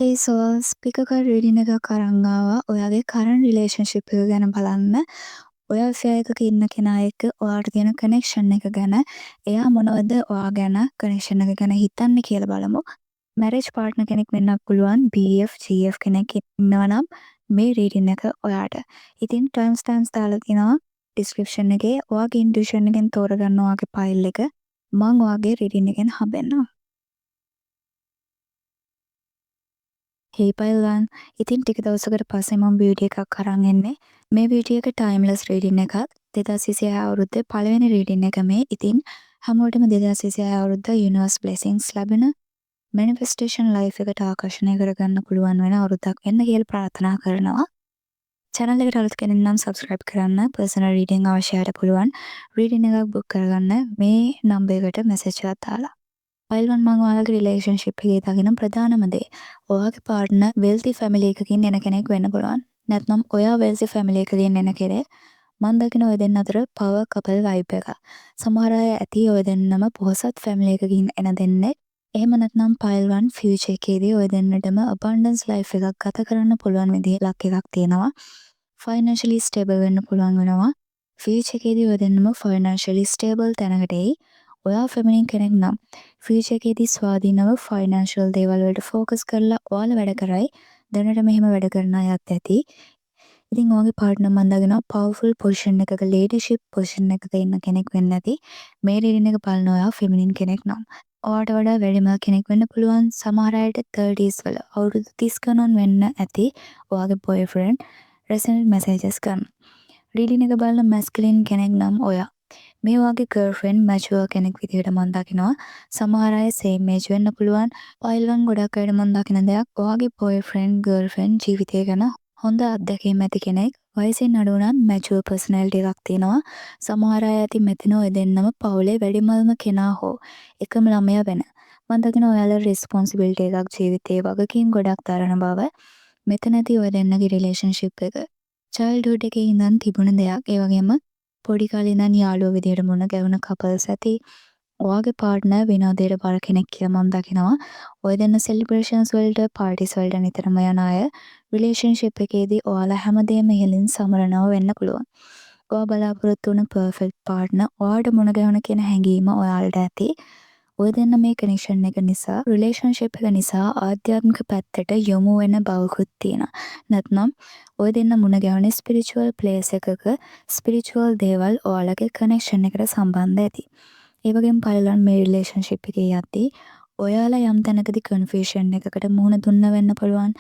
ඒ speaker reading එකක් අරන් ආවා. ඔයාගේ කරන්ට් රිලේෂන්ෂිප් එක ගැන බලන්න. ඔයා ෆෙයා එකක ඉන්න කෙනා එක්ක ඔයාට තියෙන කනෙක්ෂන් එක ගැන, එයා මොනවද ඔයා ගැන කනෙක්ෂන් එක ගැන හිතන්නේ කියලා බලමු. මැරේජ් පාර්ට්නර් කෙනෙක් වෙන්නත් පුළුවන්, BF, GF කෙනෙක් ඉන්නවා නම් මේ රීඩින් එක ඔයාට. ඉතින් ටයිම් ස්ටෑම්ප්ස් දාලා තියෙනවා ඩිස්ක්‍රිප්ෂන් එකේ. ඔයාගේ ඉන්ටුයිෂන් එකෙන් තෝරගන්න ඔයාගේ ෆයිල් එක. මම ඔයාගේ රීඩින් එකෙන් හම්බෙන්නම්. හේපයිල්වන් ඉතින් ටික දවසකට පස්සේ මම වීඩියෝ එකක් අරන් එන්නේ. මේ වීඩියෝ එක ටයිම්ලස් රීඩින් එකක්. 2026 අවුරුද්දේ පළවෙනි රීඩින් එක මේ. ඉතින් හැමෝටම 2026 අවුරුද්ද යුනිවර්ස් බ්ලෙසිංස් ලැබෙන මැනිෆෙස්ටේෂන් ලයිෆ් එකට ආකර්ෂණය කරගන්න පුළුවන් වෙන අවුරුද්දක් වෙන්න කියලා ප්‍රාර්ථනා කරනවා. channel එකට අලුත් කෙනෙක් නම් subscribe කරන්න. personal reading අවශ්‍යයට පුළුවන් රීඩින් එකක් book කරගන්න මේ නම්බර් එකට message එකක් දාලා. පයිල්වන් මං ඔයාලගේ රිලේෂන්ෂිප් එකේ දකින ප්‍රධානම දේ ඔයාගේ පාර්ට්නර් වෙල්ති ෆැමිලි එකකින් එන කෙනෙක් වෙන්න පුළුවන්. නැත්නම් ඔයා වෙල්ති ෆැමිලි එකකින් එන කෙනෙක්. මං දකින ඔය දෙන්න අතර පවර් කපල් වයිබ් එක. සමහර අය ඇති ඔය දෙන්නම පොහොසත් ෆැමිලි එකකින් එන දෙන්නෙක්. එහෙම නැත්නම් පයිල්වන් ෆියුචර් එකේදී ඔය දෙන්නටම abundance life එකක් ගත කරන්න පුළුවන් විදිහේ ලක් එකක් තියෙනවා. financially stable වෙන්න පුළුවන් වෙනවා. ෆියුචර් එකේදී ඔය දෙන්නම financially stable තැනකට එයි. ඔයා ෆෙමිනින් කෙනෙක් නම් ෆියුචර් එකේදී ස්වාධීනව ෆයිනෑන්ෂල් දේවල් වලට ෆෝකස් කරලා ඔයාලා වැඩ කරයි. දැනට මෙහෙම වැඩ කරන අයත් ඇති. ඉතින් ඔයාගේ පාර්ට්නර් මන් දකිනවා පවර්ෆුල් පොසිෂන් එකක ලීඩර්ෂිප් පොසිෂන් එකක ඉන්න කෙනෙක් වෙන්න ඇති. මේ රීඩින් එක බලන ඔයා ෆෙමිනින් කෙනෙක් නම් ඔයාට වඩා වැඩිම කෙනෙක් වෙන්න පුළුවන්. සමහර අයට 30s වල අවුරුදු 30 ගණන් වෙන්න ඇති. ඔයාගේ බොයිෆ්‍රෙන්ඩ් රෙසනට් මැසේජස් කරන. රීඩින් එක බලන මැස්කිලින් කෙනෙක් නම් ඔයා මේ වගේ ගර්ල්ෆ්‍රෙන්ඩ් මැචුවර් කෙනෙක් විදිහට මම දකිනවා. සමහර අය සේම් ඒජ් වෙන්න පුළුවන්. පයිල්වන් ගොඩක් අයට මම දකින දෙයක් ඔයාගේ බොයිෆ්‍රෙන්ඩ් ගර්ල්ෆ්‍රෙන්ඩ් ජීවිතය ගැන හොඳ අත්දැකීම් ඇති කෙනෙක්. වයසින් අඩු නම් මැචුවර් පර්සනැලිටි එකක් තියෙනවා. සමහර අය ඇති මෙතන ඔය දෙන්නම පවුලේ වැඩිමල්ම කෙනා හෝ එකම ළමයා වෙන. මම දකින ඔයාලා රිස්පොන්සිබිලිටි එකක් ජීවිතේ වගකීම් ගොඩක් දරන බව. මෙතන ඇති ඔය දෙන්නගේ රිලේෂන්ෂිප් එක චයිල්ඩ්හුඩ් එකේ ඉඳන් තිබුණ දෙයක්. ඒ වගේම පොඩි කාලේ ඉඳන් යාළුවෝ විදියට මුණ ගැහුණ කපල්ස් ඇති. ඔයාගේ පාර්ට්නර් විනෝදයට බර කෙනෙක් කියලා මම දකිනවා. ඔය දෙන්න සෙලිබ්‍රේෂන්ස් වලට පාර්ටිස් වලට නිතරම යන අය. රිලේෂන්ෂිප් එකේදී ඔයාලා හැමදේම ඉහළින් සමරනව වෙන්න පුළුවන්. ඔයා බලාපොරොත්තු වුණ පර්ෆෙක්ට් පාර්ට්නර් ඔයාට මුණ ගැහුණ කියන හැඟීම ඔයාලට ඇති. ඔය දෙන්න මේ කනෙක්ෂන් එක නිසා රිලේෂන්ෂිප් එක නිසා ආධ්‍යාත්මික පැත්තට යොමු වෙන බවකුත් තියෙනවා. නැත්නම් ඔය දෙන්න මුණ ගැහුනේ ස්පිරිචුවල් ප්ලේස් එකක ස්පිරිචුවල් දේවල් ඔයාලගේ කනෙක්ෂන් එකට සම්බන්ධ ඇති. ඒ වගේම පළලන් මේ රිලේෂන්ෂිප් එකේ යද්දී ඔයාලා යම් තැනකදී කන්ෆියුෂන් එකකට මුහුණ දුන්න වෙන්න පුළුවන්.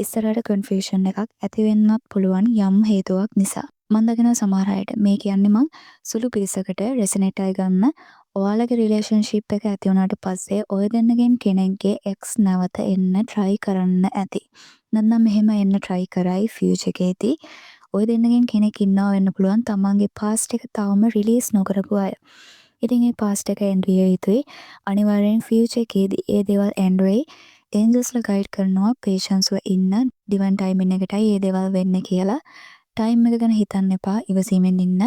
ඉස්සරහට කන්ෆියුෂන් එකක් ඇති වෙන්නත් පුළුවන් යම් හේතුවක් නිසා. මම දකිනවා සමහර අයට මේ කියන්නේ මං සුළු පිරිසකට රෙසනේට් අය ගන්න ඔයාලගේ රිලේෂන්ෂිප් එක ඇති වුණාට පස්සේ ඔය දෙන්නගෙන් කෙනෙක්ගේ එක්ස් නැවත එන්න try කරන්න ඇති. නැත්නම් මෙහෙම එන්න try කරයි ෆියුචර් එකේදී ඔය දෙන්නගෙන් කෙනෙක් ඉන්නවා වෙන්න පුළුවන් තමන්ගේ past එක තවම රිලීස් නොකරපු අය. ඉතින් මේ past එක end විය යුතුයි. අනිවාර්යෙන් ෆියුචර් එකේදී ඒ දේවල් end වෙයි. ඒන්ජල්ස්ලා ගයිඩ් කරනවා patienceව ඉන්න divine timing එකටයි මේ දේවල් වෙන්නේ කියලා. ටයිම් එක ගැන හිතන්න එපා. ඉවසීමෙන් ඉන්න.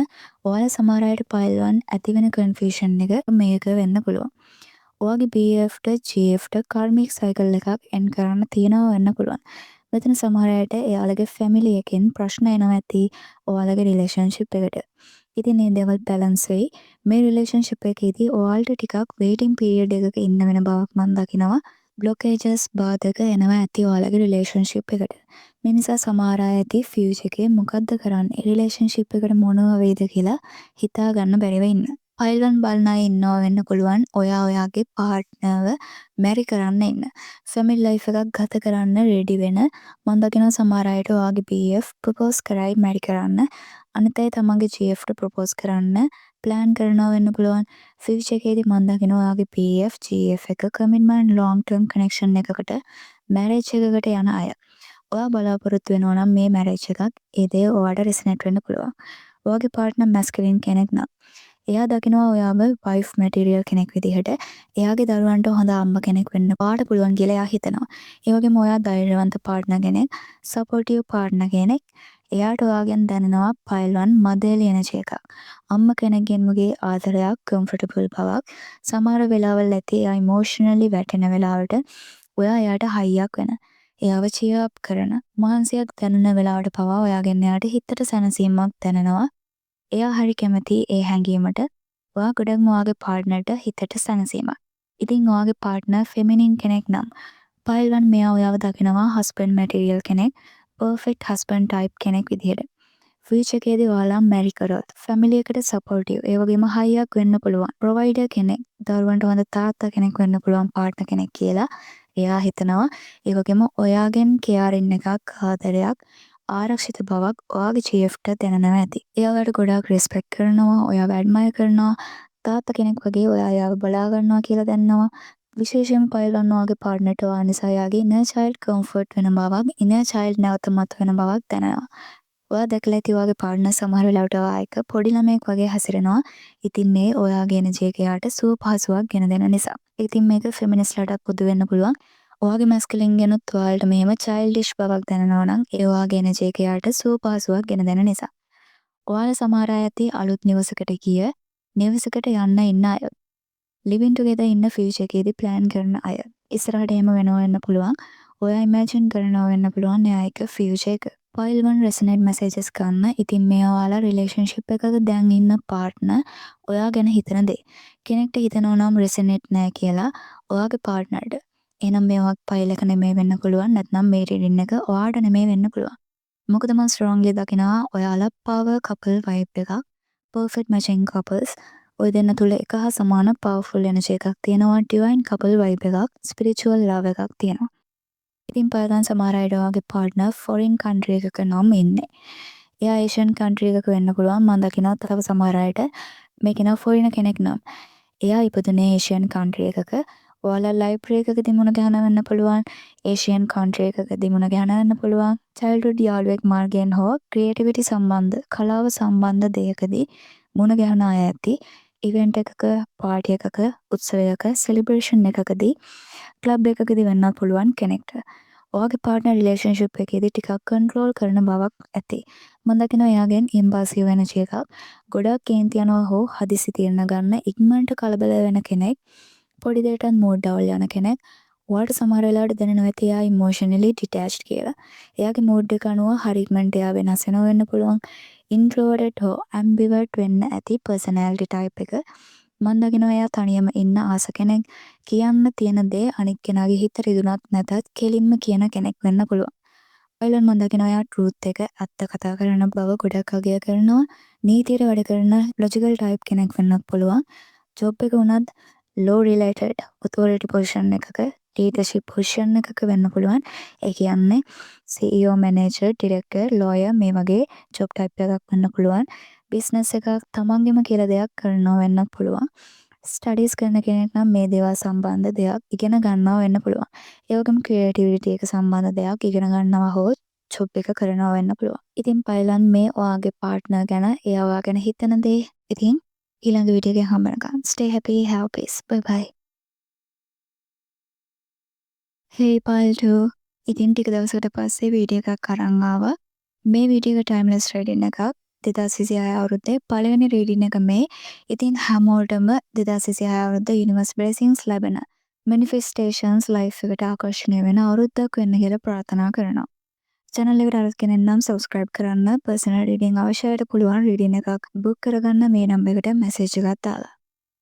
ඔයාලා සමහර අයට පයිල්වන් ඇති වෙන කන්ෆියුෂන් එක මේක වෙන්න පුළුවන්. ඔයාගේ BFට GFට කාර්මික් සයිකල් එකක් එන්ඩ් කරන්න තියෙනවා වෙන්න පුළුවන්. මෙතන සමහර අයට එයාලගේ ෆැමිලි එකෙන් ප්‍රශ්න එනවා ඇති ඔයාලගේ රිලේෂන්ෂිප් එකට. ඉතින් මේ දේවල් බැලන්ස් වෙයි. මේ රිලේෂන්ෂිප් එකේදී ඔයාලට ටිකක් වේටිං පීරියඩ් එකක ඉන්න වෙන බවක් මම දකිනවා. බ්ලොකේජස් බාධක එනවා ඇති ඔයාලගේ රිලේෂන්ෂිප් එකට. මේ නිසා සමහර අය ඇති ෆියුචර් එකේ මොකද්ද කරන්නේ රිලේෂන්ෂිප් එකට මොනවා වෙයිද කියලා හිතා ගන්න බැරිව ඉන්න. පයිල්වන් බලන අය ඉන්නවා වෙන්න පුළුවන්. ඔයාගේ පාර්ට්නර්ව මැරි කරන්න ඉන්න. ෆැමිලි ලයිෆ් එකක් ගත කරන්න රෙඩි වෙන මම දකිනවා සමහර අයට ඔයාගේ BF ප්‍රොපෝස් කරයි මැරි කරන්න. අනිත් අය තමන්ගේ GFට ප්‍රොපෝස් කරන්න ප්ලෑන් කරනවා වෙන්න පුළුවන්. ෆියුචර් එකේදී මම දකිනවා ඔයාගේ BF GF එක කමිට්මන්ට් ලොන්ග් ටර්ම් කනෙක්ෂන් එකකට මැරේජ් එකකට යන අය. ඔයා බලාපොරොත්තු වෙනවා නම් මේ මැරේජ් එකක් ඒ දේ ඔයාට රෙසනේට් වෙන්න පුළුවන්. ඔයාගේ පාර්ට්නර් මැස්කිලින් කෙනෙක් නම් එයා දකිනවා ඔයාව වයිෆ් මැටීරියල් කෙනෙක් විදිහට. එයාගේ දරුවන්ට හොඳ අම්මා කෙනෙක් වෙන්න ඔයාට පුළුවන් කියලා එයා හිතනවා. ඒ වගේම ඔයා ධෛර්යවන්ත පාර්ට්නර් කෙනෙක්, සපෝටිව් පාර්ට්නර් කෙනෙක්. එයාට ඔයාගෙන් දැනෙනවා පයිල්වන් මදර්ලි එනර්ජි එකක්. අම්මා කෙනෙක්ගෙන් වගේ ආදරයක්, කම්ෆර්ටබල් බවක්. සමහර වෙලාවල් ඇති එයා ඉමෝෂනලි වැටෙන වෙලාවට ඔයා එයාට හයියක් වෙන. එයාව cheer up කරන මහන්සියක් දැනෙන වෙලාවට පවා ඔයාගෙන් එයාට හිතට සැනසීමක් දැනෙනවා. එයා හරි කැමති ඒ හැඟීමට. ඔයා ගොඩක්ම ඔයාගේ පාර්ට්නර්ට හිතට සැනසීමක්. ඉතින් ඔයාගේ පාර්ට්නර් ෆෙමිනින් කෙනෙක් නම් පයිල් 1 මෙයා ඔයාව දකිනවා හස්බන්ඩ් මැටීරියල් කෙනෙක්, පර්ෆෙක්ට් හස්බන්ඩ් ටයිප් කෙනෙක් විදිහට. ෆියුචර් එකේදී ඔයාලා මැරි කරොත් ෆැමිලි එකට සපෝටිව්, ඒ වගේම හයියක් වෙන්න පුළුවන් ප්‍රොවයිඩර් කෙනෙක්, දරුවන්ට හොඳ තාත්තා කෙනෙක් වෙන්න පුළුවන් පාර්ට්නර් කෙනෙක් කියලා එයා හිතනවා. ඒ වගේම ඔයාගෙන් කෙයාරින් එකක්, ආදරයක්, ආරක්ෂිත බවක් ඔයාගේ චීෆ්ට දැනෙනවා ඇති. එයාට ගොඩාක් රෙස්පෙක්ට් කරනවා, ඔයාව ඇඩ්මයර් කරනවා, තාත්තා කෙනෙක් වගේ ඔයා එයාව බලා ගන්නවා කියලා දැනනවා. විශේෂයෙන් පයිල් 1 ඔයාගේ පාර්ට්නර්ට ඔයා නිසා එයාගේ ඉනර් චයිල්ඩ් කම්ෆර්ට් වෙන බවක්, ඉනර් චයිල්ඩ් නැවත මතුවෙන බවක් දැනෙනවා. ඔයා දැකලා ඇති ඔයාගේ පාර්ට්නර් සමහර වෙලාවට ඔයා එක්ක පොඩි ළමයෙක් වගේ හැසිරෙනවා. ඉතින් මේ ඔයාගේ එනර්ජි එක යාට සුව පහසුවක් ගෙන දෙන නිසා. ඉතින් මේක ෆෙමිනිස්ට්ලාට පොදු වෙන්න පුළුවන්. ඔයාගේ මැස්කියුලින් ගෙනුත් ඔයාලට මෙහෙම චයිල්ඩිෂ් බවක් දැනෙනවා නම් ඒ ඔයාගේ එනර්ජි එක යාට සුව පහසුවක් ගෙන දෙන නිසා. ඔයාලා සමහර අය ඇති අලුත් නිවසකට ගිය, නිවසකට යන්න ඉන්න අය. ලිවින් ටුගෙදර් ඉන්න ෆියුචර් එකේදී ප්ලෑන් කරන අය. ඉස්සරහට එහෙම වෙනව වෙන්න පුළුවන්. ඔයා ඉමේජින් කරනවා වෙන්න පුළුවන් එයා එක ෆියුචර් එක. පයිල් 1 රෙසනේට් මැසේජස් ගන්න. ඉතින් මේ ඔයාලා රිලේෂන්ෂිප් එකක දැන් ඉන්න පාර්ට්නර් ඔයා ගැන හිතන දේ. කෙනෙක්ට හිතනවා නම් රෙසනේට් නෑ කියලා ඔයාගේ පාර්ට්නර්ට. එහෙනම් මේ ඔයාගේ පයිල් එක නෙමෙයි වෙන්න පුළුවන්. නැත්නම් මේ රීඩින් එක ඔයාට නෙමෙයි වෙන්න පුළුවන්. මොකද මම ස්ට්‍රෝන්ග්ලි දකිනවා ඔයාලා පවර් කපල් වයිබ් එකක්, පර්ෆෙක්ට් මැචින් කපල්ස්. ඔය දෙන්න තුල එක හා සමාන පවර්ෆුල් එනර්ජි එකක් තියෙනවා, ඩිවයින් කපල් වයිබ් එකක්, ස්පිරිචුවල් ලව් එකක් තියෙනවා. ඉතින් පයදන් සමහර අයට ඔයාගේ පාර්ට්නර් ෆොරින් කන්ට්‍රි එකක නම් ඉන්නේ. එයා ඒෂියන් කන්ට්‍රි එකක වෙන්න පුළුවන්. මම දකිනවා තව සමහර අයට මේ කෙනා ෆොරින කෙනෙක් නම් එයා ඉපදුනේ ඒෂියන් කන්ට්‍රි එකක. ඔයාලා ලයිබ්‍රරි එකකදී මුණ ගැහුණා වෙන්න පුළුවන්. ඒෂියන් කන්ට්‍රි එකකදී මුණ ගැහුණා වෙන්න පුළුවන්. චයිල්ඩ්හුඩ් යාළුවෙක් මාර්ගයෙන් හෝ ක්‍රියේටිවිටි සම්බන්ධ, කලාව සම්බන්ධ දෙයකදී මුණ ගැහුණ අය ඇති. ඉවෙන්ට් එකක, පාර්ටි එකක, උත්සවයක, සෙලිබ්‍රේෂන් එකකදී, ක්ලබ් එකකදී වෙන්නත් පුළුවන් කෙනෙක්ට. ඔයාගේ පාර්ට්නර් රිලේෂන්ෂිප් එකේදී ටිකක් කන්ට්‍රෝල් කරන බවක් ඇති. මම දකිනවා එයාගෙන් ඉම්පල්සිව් එනර්ජි එකක්. ගොඩක් කේන්ති යනවා හෝ හදිසි තීරණ ගන්න, ඉක්මනට කලබල වෙන කෙනෙක්. පොඩි දෙයකටත් මූඩ් ඩවුල් යන කෙනෙක්. ඔයාට සමහර වෙලාවට දැනෙනවා ඇති එයා ඉමෝෂනලි ඩිටැච්ඩ් කියලා. එයාගේ මූඩ් එක අනුව හරි ඉක්මනට එයා වෙනස් වෙනව වෙන්න පුළුවන්. ඉන්ට්‍රෝවර්ට් හෝ ඇම්බිවර්ට් වෙන්න ඇති පර්සනැලිටි ටයිප් එක. මම දකිනවා එයා තනියම ඉන්න ආස කෙනෙක්. කියන්න තියෙන දේ අනිත් කෙනාගේ හිත රිදුනත් නැතත් කෙලින්ම කියන කෙනෙක් වෙන්න පුළුවන්. ඔයලන් මම දකිනවා එයා ට්‍රූත් එක ඇත්ත කතා කරන බව ගොඩක් අගය කරනවා. නීතියට වැඩ කරන ලොජිකල් ටයිප් කෙනෙක් වෙන්නත් පුළුවන්. ජොබ් එක උනත් ලෝ රිලේටඩ් ඔතොරිටි පොසිෂන් එකක, ලීඩර්ෂිප් පොසිෂන් එකක වෙන්න පුළුවන්. ඒ කියන්නේ CEO, මැනේජර්, ඩිරෙක්ටර්, ලෝයර් මේ වගේ ජොබ් ටයිප් එකක් වෙන්න පුළුවන්. බිස්නස් එකක් තමන්ගෙම කියලා දෙයක් කරනවා වෙන්නත් පුළුවන්. ස්ටඩීස් කරන කෙනෙක් නම් මේ දේවල් සම්බන්ධ දෙයක් ඉගෙන ගන්නවා වෙන්න පුළුවන්. ඒ වගේම ක්‍රියේටිවිටි එක සම්බන්ධ දෙයක් ඉගෙන ගන්නවා හෝ ජොබ් එක කරනවා වෙන්න පුළුවන්. ඉතින් පයිලන් මේ ඔයාගේ පාර්ට්නර් ගැන, එයා ඔයා ගැන හිතන දේ. ඉතින් ඊළඟ වීඩියෝ එකෙන් හම්බ වෙනකම් stay happy, have peace. Bye bye. Hey pile 2. ඉතින් ටික දවසකට පස්සේ වීඩියෝ එකක් අරන් ආවා. මේ වීඩියෝ එක ටයිම්ලස් රීඩින් එකක්. 2026 අවුරුද්දේ පළවෙනි රීඩින් එක මේ. ඉතින් හැමෝටම 2026 අවුරුද්ද යුනිවර්ස් බ්ලෙසිංස් ලැබෙන, මැනිෆෙස්ටේෂන්ස් ලයිෆ් එකට ආකර්ෂණය වෙන අවුරුද්දක් වෙන්න කියලා ප්‍රාර්ථනා කරනවා. channel එකට අලුත් කෙනෙක් නම් subscribe කරන්න. personal reading අවශ්‍යයට පුළුවන් රීඩින් එකක් book කරගන්න මේ නම්බර් එකට message එකක් දාලා.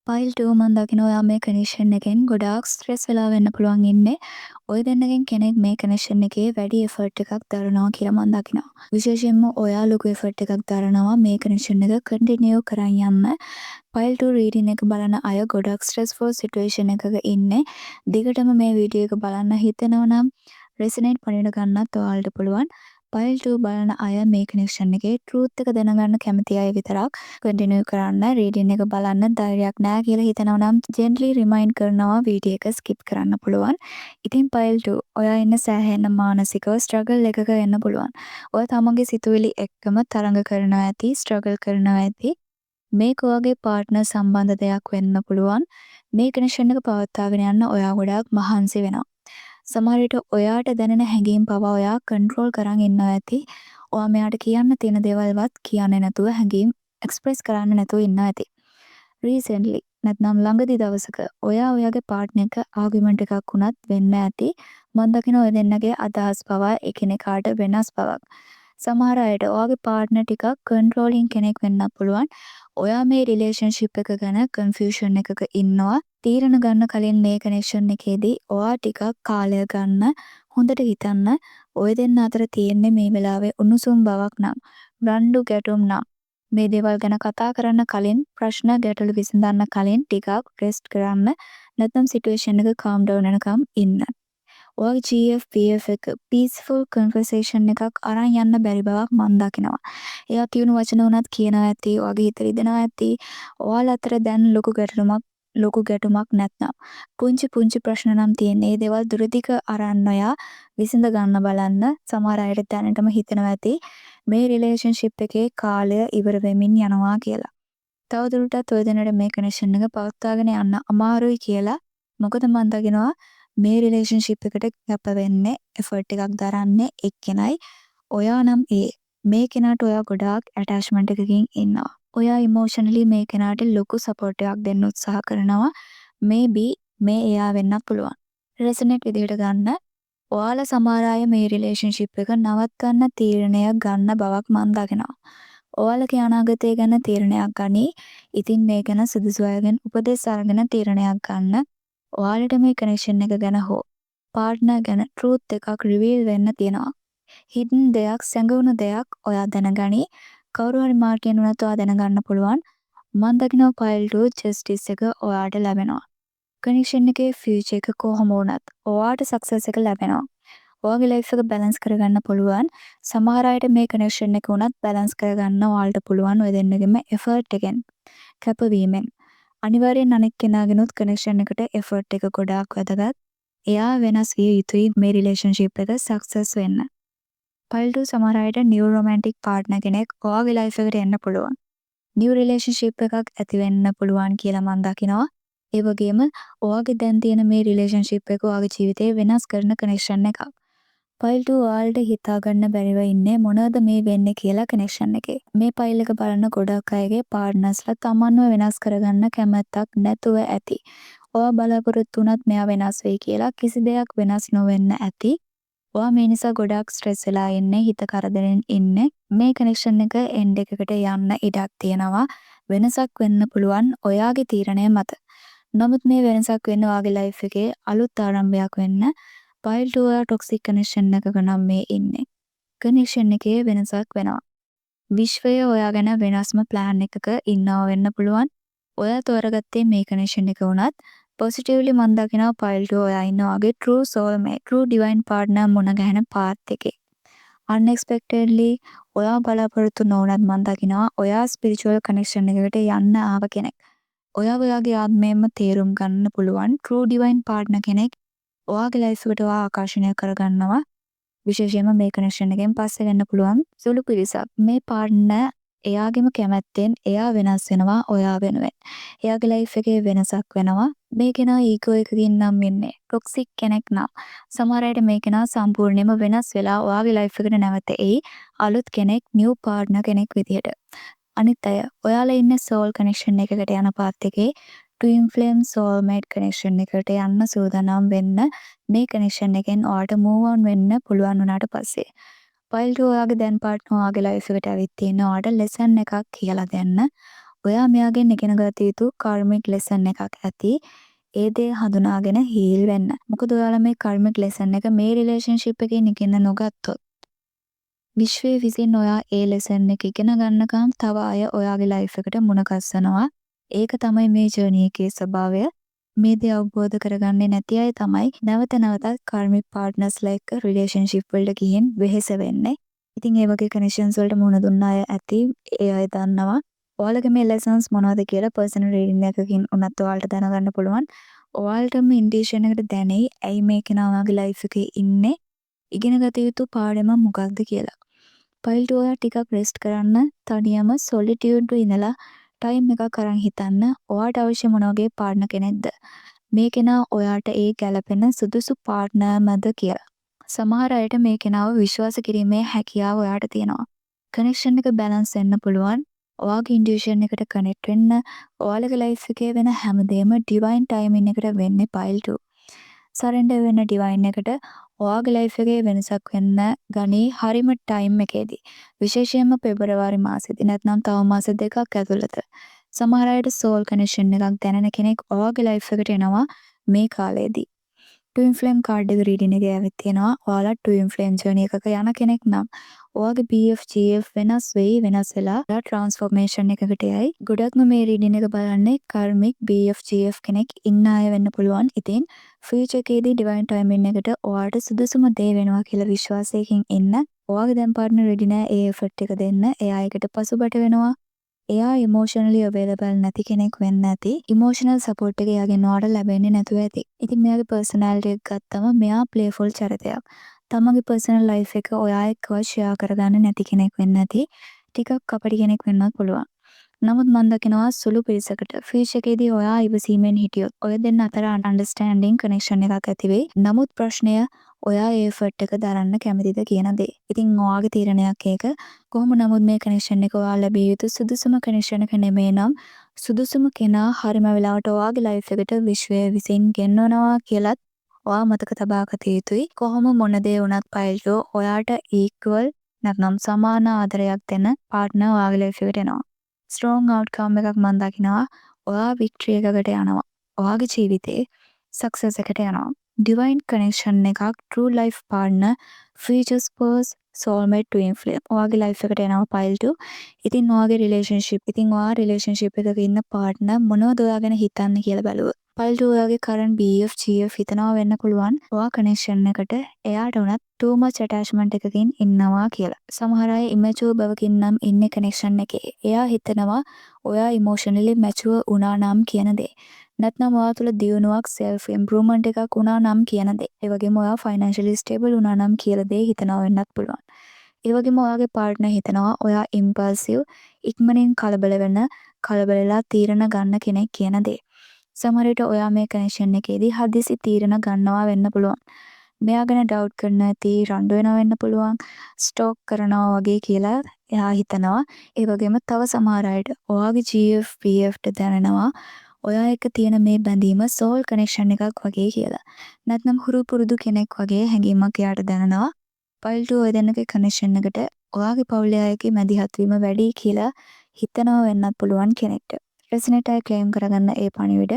පයිල් 2 මන් දකිනවා ඔයා මේ කනෙක්ෂන් එකෙන් ගොඩාක් ස්ට්‍රෙස් වෙලා වෙන්න පුළුවන් ඉන්නේ. ඔය දෙන්නගෙන් කෙනෙක් මේ කනෙක්ෂන් එකේ වැඩි එෆර්ට් එකක් දරනවා කියලා මන් දකිනවා. විශේෂයෙන්ම ඔයා ලොකු එෆර්ට් එකක් දරනවා මේ කනෙක්ෂන් එක කන්ටිනියු කරන් යන්න. පයිල් 2 රීඩින් එක බලන අය ගොඩක් ස්ට්‍රෙස්ෆුල් සිටුේෂන් එකක ඉන්නේ. දිගටම මේ වීඩියෝ එක බලන්න හිතෙනවා නම් රෙසනේට් පණිවිඩ ගන්නත් ඔයාලට පුළුවන්. පයිල් 2 බලන අය මේ කනෙක්ෂන් එකේ ට්‍රූත් එක දැනගන්න කැමති අය විතරක් කන්ටිනියු කරන්න. රීඩින් එක බලන්න ධෛර්යයක් නැහැ කියලා හිතනවා නම් ජෙන්ට්ලි රිමයින්ඩ් කරනවා වීඩියෝ එක ස්කිප් කරන්න පුළුවන්. ඉතින් පයිල් 2 ඔයා ඉන්න සෑහෙන මානසිකව ස්ට්‍රගල් එකක වෙන්න පුළුවන්. ඔයා තමන්ගේ සිතුවිලි එක්කම තරඟ කරනවා ඇති, ස්ට්‍රගල් කරනවා ඇති. මේක ඔයාගේ පාර්ට්නර් සම්බන්ධ දෙයක් වෙන්න පුළුවන්. මේ කනෙක්ෂන් එක පවත්වාගෙන යන්න ඔයා ගොඩාක් මහන්සි වෙනවා. සමහර විට ඔයාට දැනෙන හැඟීම් පවා ඔයා කන්ට්‍රෝල් කරන් ඉන්නවා ඇති. ඔයා මෙයාට කියන්න තියෙන දේවල්වත් කියන්නේ නැතුව හැඟීම් එක්ස්ප්‍රෙස් කරන්න නැතුව ඉන්නවා ඇති. රීසෙන්ට්ලි නැත්නම් ළඟදි දවසක ඔයා ඔයාගේ පාර්ට්නර් එක ආගියුමන්ට් එකක් වුණත් වෙන්න ඇති. මම දකින ඔය දෙන්නගේ අදහස් පවා එකිනෙකාට වෙනස් බවක්. සමහර අයට ඔයාගේ පාර්ට්නර් ටිකක් කන්ට්‍රෝලින් කෙනෙක් වෙන්නත් පුළුවන්. ඔයා මේ රිලේෂන්ෂිප් එක ගැන කන්ෆියුෂන් එකක ඉන්නවා. තීරණ ගන්න කලින් මේ කනෙක්ෂන් එකේදී ඔයා ටිකක් කාලය ගන්න හොඳට හිතන්න. ඔය දෙන්න අතර තියෙන්නේ මේ වෙලාවේ උණුසුම් බවක් නම් රණ්ඩු ගැටුම් නම් මේ දේවල් ගැන කතා කරන්න කලින් ප්‍රශ්න ගැටලු විසඳන්න කලින් ටිකක් රෙස්ට් කරන්න නැත්නම් සිටුේෂන් එක කාම් ඩවුන් වෙනකම් ඉන්න. ඔයාගේ GF PF එක පීස්ෆුල් කන්වර්සේෂන් එකක් අරන් යන්න බැරි බවක් මම දකිනවා. එයා කියුණු වචන උනත් කියනවා ඇති, ඔයාගේ හිත රිදෙනවා ඇති. ඔයාලා අතර දැන් ලොකු ගැටුමක් නැත්නම් පුංචි පුංචි ප්‍රශ්න නම් තියෙන. මේ දේවල් දුරදිග අරන් ඔයා විසඳ ගන්න බලන්න. සමහර අයට දැනටම හිතෙනවා ඇති මේ රිලේෂන්ෂිප් එකේ කාලය ඉවර වෙමින් යනවා කියලා. තවදුරටත් ඔය දෙන්නට මේ කනෙක්ෂන් එක පවත්වාගෙන යන්න අමාරුයි කියලා. මොකද මම දකිනවා මේ රිලේෂන්ෂිප් එකට කැප වෙන්නේ එෆර්ට් එකක් දරන්නේ එක්කෙනයි. ඔයා නම් මේ කෙනාට ඔයා ගොඩාක් ඇටැච්මන්ට් එකකින් ඉන්නවා. ඔයා ඉමෝෂනලි මේ කෙනාට ලොකු සපෝට් එකක් දෙන්න උත්සාහ කරනවා. මේබි මේ එයා වෙන්න පුළුවන්. රෙසනේට් විදිහට ගන්න. ඔයාලා සමහර අය මේ රිලේෂන්ෂිප් එක නවත්වන්න තීරණයක් ගන්න බවක් මම දකිනවා. ඔයාලගේ අනාගතය ගැන තීරණයක් ගනි. ඉතින් මේ ගැන සුදුසු අයගෙන් උපදෙස් අරගෙන තීරණයක් ගන්න. ඔයාලට මේ කනෙක්ෂන් එක ගැන හෝ පාර්ට්නර් ගැන ට්‍රූත් එකක් රිවීල් වෙන්න තියෙනවා. හිඩන් දෙයක්, සැඟවුණු දෙයක් ඔයා දැනගනි. කවුරු හරි මාර්ගයෙන් උනත් ඔයා දැනගන්න පුළුවන්. මම දකිනවා පයිල් 2 ජස්ටිස් එක ඔයාට ලැබෙනවා. කනෙක්ෂන් එකේ ෆියුචර් එක කොහොම වුණත් ඔයාට සක්සස් එක ලැබෙනවා. ඔයාගේ ලයිෆ් එක බැලන්ස් කරගන්න පුළුවන්. සමහර අයට මේ කනෙක්ෂන් එක උනත් බැලන්ස් කරගන්න ඔයාලට පුළුවන් ඔය දෙන්නගෙම එෆර්ට් එකෙන්, කැපවීමෙන්. අනිවාර්යෙන් අනෙක් කෙනාගෙනුත් කනෙක්ෂන් එකට එෆර්ට් එක ගොඩාක් වැදගත්. එයා වෙනස් විය යුතුයි මේ රිලේෂන්ෂිප් එක සක්සස් වෙන්න. පයිල් 2 සමහර අයට නිව් රොමැන්ටික් පාර්ට්නර් කෙනෙක් ඔයාගේ ලයිෆ් එකට එන්න පුළුවන්. නිව් රිලේෂන්ෂිප් එකක් ඇති වෙන්න පුළුවන් කියලා මම දකිනවා. ඒ වගේම ඔයාගේ දැන් තියෙන මේ රිලේෂන්ෂිප් එක ඔයාගේ ජීවිතේ වෙනස් කරන කනෙක්ෂන් එකක්. පයිල් 2 ඔයාලට හිතා ගන්න බැරිව ඉන්නේ මොනවද මේ වෙන්නේ කියලා කනෙක්ෂන් එකේ. මේ පයිල් එක බලන ගොඩක් අයගේ පාර්ට්නර්ස්ලා තමන්ව වෙනස් කරගන්න කැමැත්තක් නැතුව ඇති. ඔයා බලාපොරොත්තු වුණත් මෙයා වෙනස් වෙයි කියලා කිසි දෙයක් වෙනස් නොවෙන්න ඇති. ඔයා මේ නිසා ගොඩක් ස්ට්‍රෙස් වෙලා ඉන්නේ, හිත කරදරෙන් ඉන්නේ. මේ කනෙක්ෂන් එක එන්ඩ් එකකට යන්න ඉඩක් තියෙනවා. වෙනසක් වෙන්න පුළුවන් ඔයාගේ තීරණය මත. නමුත් මේ වෙනසක් වෙන්න ඔයාගේ ලයිෆ් එකේ අලුත් ආරම්භයක් වෙන්න පයිල් 2 ඔයා ටොක්සික් කනෙක්ෂන් එකක නම් මේ ඉන්නේ. කනෙක්ෂන් එකේ වෙනසක් වෙනවා. විශ්වය ඔයා ගැන වෙනස්ම ප්ලෑන් එකක ඉන්නවා වෙන්න පුළුවන්. ඔයා තෝරගත්තේ මේ කනෙක්ෂන් එක වුණත් පොසිටිව්ලි මම දකිනවා පයිල් 2 ඔයා ඉන්නවා වගේ true soulmate, true divine partner මුණ ගැහෙන පාත් එකේ. unexpectedly ඔයා බලාපොරොත්තු නොවුනත් මම දකිනවා ඔයා ස්පිරිචුවල් කනෙක්ෂන් එකකට යන්න ආව කෙනෙක්. ඔයා ඔයාගේ ආත්මයෙන්ම තේරුම් ගන්න පුළුවන් true divine partner කෙනෙක් ඔයාගේ ලයිෆ් එකට ඔයා ආකර්ෂණය කරගන්නවා. විශේෂයෙන්ම මේ කනෙක්ෂන් එකෙන් පස්සේ වෙන්න පුළුවන් සුළු පිරිසක්. මේ පාර්ට්නර් එයාගේම කැමැත්තෙන් එයා වෙනස් වෙනවා ඔයා වෙනුවෙන්. එයාගේ ලයිෆ් එකේ වෙනසක් වෙනවා. මේ කෙනා ඊගෝ එකකින් නම් ඉන්නේ. ටොක්සික් කෙනෙක් නම්. සමහර අයට මේ කෙනා සම්පූර්ණයෙන්ම වෙනස් වෙලා ඔයාගේ ලයිෆ් එකට නැවත එයි. අලුත් කෙනෙක්, නිව් පාර්ට්නර් කෙනෙක් විදියට. අනිත් අය ඔයාලා ඉන්නේ සෝල් කනෙක්ෂන් එකකට යන පාත් එකේ ට්වින් ෆ්ලේම් සෝල්මේට් කනෙක්ෂන් එකට යන්න සූදානම් වෙන්න. මේ කනෙක්ෂන් එකෙන් ඔයාට මූව් ඔන් වෙන්න පුළුවන් වුණාට පස්සේ පයිල් 2 ඔයාගේ දැන් පාර්ට්නර් ඔයාගේ ලයිෆ් එකට ඇවිත් තියෙන ඔයාට ලෙසන් එකක් කියලා දෙන්න. ඔයා මෙයාගෙන් ඉගෙන ගත යුතු කාර්මික් ලෙසන් එකක් ඇති. ඒ දේ හඳුනාගෙන හීල් වෙන්න. මොකද ඔයාලා මේ කාර්මික් ලෙසන් එක මේ රිලේෂන්ෂිප් එකෙන් ඉගෙන නොගත්තොත් විශ්වයේ විසින් ඔයා ඒ ලෙසන් එක ඉගෙන ගන්නකම් තව අය ඔයාගේ ලයිෆ් එකට මුණ ගැස්සනවා. ඒක තමයි මේ ජර්නි එකේ ස්වභාවය. මේ දේ අවබෝධ කරගන්නේ නැති අය තමයි නැවත නැවතත් කාර්මික් පාර්ට්නර්ස්ලා එක්ක රිලේෂන්ෂිප් වලට ගිහින් වෙහෙස වෙන්නේ. ඉතින් ඒ වගේ කනෙක්ෂන්ස් වලට මුණ දුන්න අය ඇති. ඒ අය දන්නවා. ඔයාලගේ මේ ලෙසන්ස් මොනවද කියලා පර්සනල් රීඩින් එකකින් උනත් ඔයාලට දැනගන්න පුළුවන්. ඔයාලටම ඉන්ඩියේෂන් එකට දැනෙයි ඇයි මේ කෙනා ඔයාගේ ලයිෆ් එකේ ඉන්නේ. ඉගෙන ගත යුතු පාඩම මොකක්ද කියලා. පයිල් 2 ඔයා ටිකක් රෙස්ට් කරන්න, තනියම සොලිටියුඩ් ඉඳලා ටයිම් එකක් අරන් හිතන්න ඔයාට අවශ්‍ය මොන වගේ පාර්ට්නර් කෙනෙක්ද මේ කෙනා ඔයාට ඒ ගැළපෙන සුදුසු පාර්ට්නර්මද කියලා. සමහර අයට මේ කෙනාව විශ්වාස කිරීමේ හැකියාව ඔයාට තියෙනවා. කනෙක්ෂන් එක බැලන්ස් වෙන්න පුළුවන්. ඔයාගේ ඉන්ටියුෂන් එකට කනෙක්ට් වෙන්න ඔයාලගේ ලයිෆ් එකේ වෙන හැමදේම ඩිවයින් ටයිමින් එකට වෙන්නේ පයිල් 2. සරෙන්ඩර් වෙන්න ඩිවයින් එකට ඔයාගේ ලයිෆ් එකේ වෙනසක් වෙන්න ගනී හරිම ටයිම් එකේදී. විශේෂයෙන්ම පෙබරවාරි මාසෙදී නැත්නම් තව මාස දෙකක් ඇතුළත. සමහර අයට සෝල් කනෙක්ෂන් එකක් දැනෙන කෙනෙක් ඔයාගේ ලයිෆ් එකට එනවා මේ කාලේදී. ට්වින් ෆ්ලේම් කාඩ් එක රීඩින් එකේ ඇවිත් තියෙනවා. ඔයාලා ට්වින් ෆ්ලේම් ජර්නි එකක යන කෙනෙක් නම් ඔයාගේ BF GF වෙනස් වෙයි, වෙනස් වෙලා ට්‍රාන්ස්ෆෝර්මේෂන් එකකට යයි. ගොඩක්ම මේ රීඩින් එක බලන්නේ කාර්මික් BF GF කෙනෙක් ඉන්න අය වෙන්න පුළුවන්. ඉතින් ෆියුචර් එකේදී ඩිවයින් ටයිමින් එකට ඔයාට සුදුසුම දේ වෙනවා කියලා විශ්වාසයකින් ඉන්න. ඔයාගේ දැන් පාර්ට්නර් රෙඩි නෑ ඒ එෆර්ට් එක දෙන්න. එයා එකට පසුබට වෙනවා. එයා ඉමෝෂනලි අවේලබල් නැති කෙනෙක් වෙන්න ඇති. ඉමෝෂනල් සපෝට් එක එයාගෙන් ඔයාට ලැබෙන්නේ නැතුව ඇති. ඉතින් මෙයාගේ පර්සනැලිටි එක ගත්තම මෙයා ප්ලේෆුල් චරිතයක්. තමන්ගේ පර්සනල් ලයිෆ් එක ඔයා එක්කව ෂෙයා කරගන්න නැති කෙනෙක් වෙන්න ඇති. ටිකක් කපටි කෙනෙක් වෙන්නත් පුළුවන්. නමුත් මම දකිනවා සුළු පිරිසකට ෆියුචර් එකේදී ඔයා ඉවසීමෙන් හිටියොත් ඔය දෙන්න අතර අන්ඩර්ස්ටෑන්ඩින් කනෙක්ෂන් එකක් ඇති වෙයි. නමුත් ප්‍රශ්නය ඔයා ඒ එෆර්ට් එක දරන්න කැමතිද කියන දේ. ඉතින් ඔයාගේ තීරණයක් ඒක. කොහොම නමුත් මේ කනෙක්ෂන් එක ඔයා ලැබිය යුතු සුදුසුම කනෙක්ෂන් එක නෙමෙයි නම් සුදුසුම කෙනා හරිම වෙලාවට ඔයාගේ ලයිෆ් එකට විශ්වය විසින් ගෙන්වනවා කියලත් ඔයා මතක තබා ගත යුතුයි. කොහොම මොන දේ වුණත් පයිල්ටෝ ඔයාට ඉක්වල් නැත්නම් සමාන ආදරයක් දෙන පාර්ට්නර් ඔයාගේ ලයිෆ් එකට එනවා. ස්ට්‍රෝං අවුට්කම් එකක් මම දකිනවා. ඔයා වික්ටරි එකකට යනවා. ඔයාගේ ජීවිතේ සක්සස් එකට යනවා. ඩිවයින් කනෙක්ෂන් එකක් true life partner features purse soulmate twin flame ඔයාගේ ලයිෆ් එකට එනවා පයිල් 2. ඉතින් ඔයාගේ ඔයා රිලේෂන්ෂිප් එකක ඉන්න පාර්ට්නර් මොනවද ඔයා ගැන හිතන්නේ කියලා බැලුවොත් පයිල් 2 ඔයාගේ කරන්ට් BF GF හිතනවා වෙන්න පුළුවන්. ඔයා කනෙක්ෂන් එකට එයාට උනත් too much attachment එකකින් ඉන්නවා කියලා. සමහර අය immature බවකින් නම් ඉන්නේ කනෙක්ෂන් එකේ. එයා හිතනවා ඔයා emotionally mature වුණා නම් කියන දේ. නැත්නම් ඔයා තුළ දියුණුවක් self improvement එකක් වුණා නම් කියන දේ. ඒ වගේම ඔයා financially stable වුණා නම් කියලා දේ හිතනවා වෙන්නත් පුළුවන්. ඒ වගේම ඔයාගේ පාර්ට්නර් හිතනවා ඔයා impulsive ඉක්මනින් කලබලලා තීරණ ගන්න කෙනෙක් කියන දේ. සමහර විට ඔයා මේ කනෙක්ෂන් එකේදී හදිසි තීරණ ගන්නවා වෙන්න පුළුවන්. මෙයා ගැන ඩවුට් කරන ඇති රණ්ඩු වෙනවා වෙන්න පුළුවන්. ස්ටෝක් කරනවා වගේ කියලා එයා හිතනවා. ඒ වගේම තව සමහර අයට ඔයාගේ GF PFට දැනෙනවා ඔයා එක්ක තියෙන මේ බැඳීම සෝල් කනෙක්ෂන් එකක් වගේ කියලා. නැත්නම් හුරු පුරුදු කෙනෙක් වගේ හැඟීමක් එයාට දැනෙනවා. පයිල් 2 ඔය දෙන්නගේ කනෙක්ෂන් එකට ඔයාගේ පවුලේ අයගේ මැදිහත් වීම වැඩි කියලා හිතනවා වෙන්නත් පුළුවන් කෙනෙක්ට. රෙසනේට් අය ක්ලේම් කරගන්න ඒ පණිවිඩ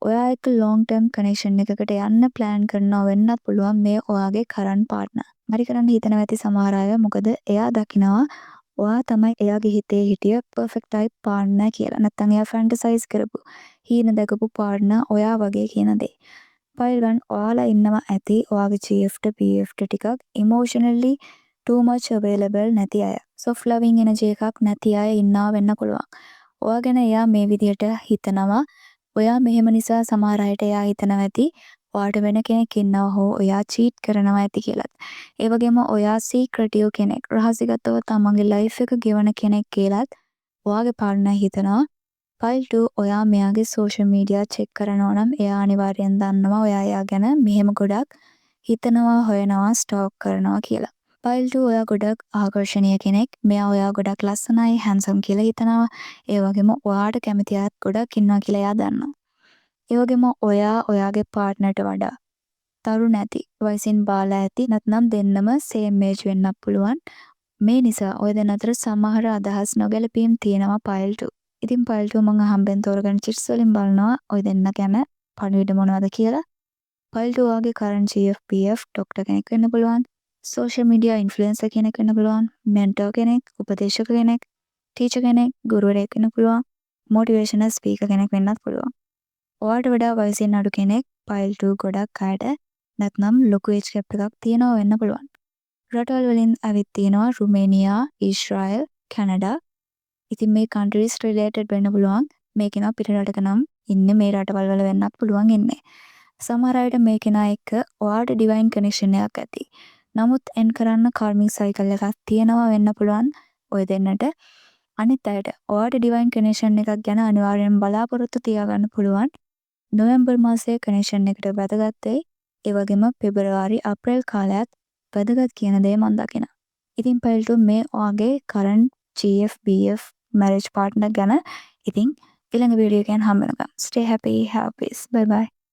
ඔයා එක්ක ලොං ටර්ම් කනෙක්ෂන් එකකට යන්න ප්ලෑන් කරනවා වෙන්නත් පුළුවන් මේ ඔයාගේ කරන්ට් පාර්ට්නර්. හරි කරන්න හිතනවා ඇති සමහර අය මොකද එයා දකිනවා ඔයා තමයි එයාගේ හිතේ හිටිය පර්ෆෙක්ට් ටයිප් පාර්ට්නර් කියලා. නැත්නම් එයා ෆැන්ටසයිස් කරපු හීන දැකපු පාර්ට්නර් ඔයා වගේ කියන දේ. පයිල් 1 ඔයාලා ඉන්නවා ඇති ඔයාගේ GFට PFට ටිකක් emotionally too much available නැති අය. soft loving energy එකක් නැති අය ඉන්නවා වෙන්න පුළුවන්. ඔයා ගැන එයා මේ විදියට හිතනවා. ඔයා මෙහෙම නිසා සමහර අයට එයා හිතනවා ඇති ඔයාට වෙන කෙනෙක් ඉන්නවා හෝ ඔයා චීට් කරනවා ඇති කියලත්. ඒ වගේම ඔයා සීක්‍රටිව් කෙනෙක් රහසිගතව තමන්ගේ ලයිෆ් එක ගෙවන කෙනෙක් කියලත් ඔයාගේ පාර්ට්නර් හිතනවා. පයිල් 2 ඔයා මෙයාගේ සෝෂල් මීඩියා චෙක් කරනවා නම් එයා අනිවාර්යෙන් දන්නවා ඔයා එයා ගැන මෙහෙම ගොඩක් හිතනවා හොයනවා ස්ටෝක් කරනවා කියලා. පයිල් 2 ඔයා ගොඩක් ආකර්ෂණීය කෙනෙක්. මෙයා ඔයා ගොඩක් ලස්සනයි හැන්සම් කියලා හිතනවා. ඒ වගේම ඔයාට කැමති අයත් ගොඩක් ඉන්නවා කියලා එයා දන්නවා. ඒ වගේම ඔයා ඔයාගේ පාර්ට්නර්ට වඩා තරුණ ඇති, වයසින් බාලා ඇති නැත්නම් දෙන්නම සේම් ඒජ් වෙන්නත් පුළුවන්. මේ නිසා ඔය දෙන්න අතර සමහර අදහස් නොගැලපීම් තියෙනවා පයිල් 2. ඉතින් පයිල් 2 මම හම්බෙන් තෝරගෙන චිට්ස් වලින් බලනවා ඔය දෙන්න ගැන පණිවිඩ මොනවද කියලා. පයිල් 2 ඔයාගේ කරන්ට් GF PF ડોක්ටර් කෙනෙක් වෙන්න පුළුවන්. සෝෂල් මීඩියා ඉන්ෆ්ලුවෙන්සර් කෙනෙක් වෙන්න පුළුවන්. මෙන්ටර් කෙනෙක්, උපදේශක කෙනෙක්, ටීචර් කෙනෙක්, ගුරුවරයෙක් වෙන්න පුළුවන්. මොටිවේෂනල් ස්පීකර් කෙනෙක් වෙන්නත් පුළුවන්. ඔයාට වඩා වයසින් අඩු කෙනෙක් පයිල් 2 ගොඩක් අයට නැත්නම් ලොකු ඒජ් ගැප් එකක් තියෙනවා වෙන්න පුළුවන්. රටවල් වලින් ඇවිත් තියෙනවා රුමේනියා, ඊශ්‍රායල්, කැනඩා. ඉතින් මේ කන්ට්‍රීස් රිලේටඩ් වෙන්න පුළුවන්. මේ කෙනා පිට රටක නම් ඉන්නේ මේ රටවල් වල වෙන්නත් පුළුවන් ඉන්නේ. සමහර අයට මේ කෙනා එක්ක ඔයාට ඩිවයින් කනෙක්ෂන් එකක් ඇති. නමුත් එන් කරන්න කාර්මික් සයිකල් එකක් තියෙනවා වෙන්න පුළුවන් ඔය දෙන්නට. අනිත් අයට ඔයාට ඩිවයින් කනෙක්ෂන් එකක් ගැන අනිවාර්යෙන් බලාපොරොත්තු තියාගන්න පුළුවන්. නොවැම්බර් මාසයේ කනෙක්ෂන් එකට වැදගත් වෙයි. ඒ වගේම පෙබරවාරි අප්‍රේල් කාලයත් වැදගත් කියන දේ මම දකිනවා. ඉතින් පයිල් 2 මේ ඔයාගේ current GF BF marriage partner ගැන. ඉතින් ඊළඟ වීඩියෝ එකෙන් හම්බ වෙනකම් stay happy, have peace. Bye bye.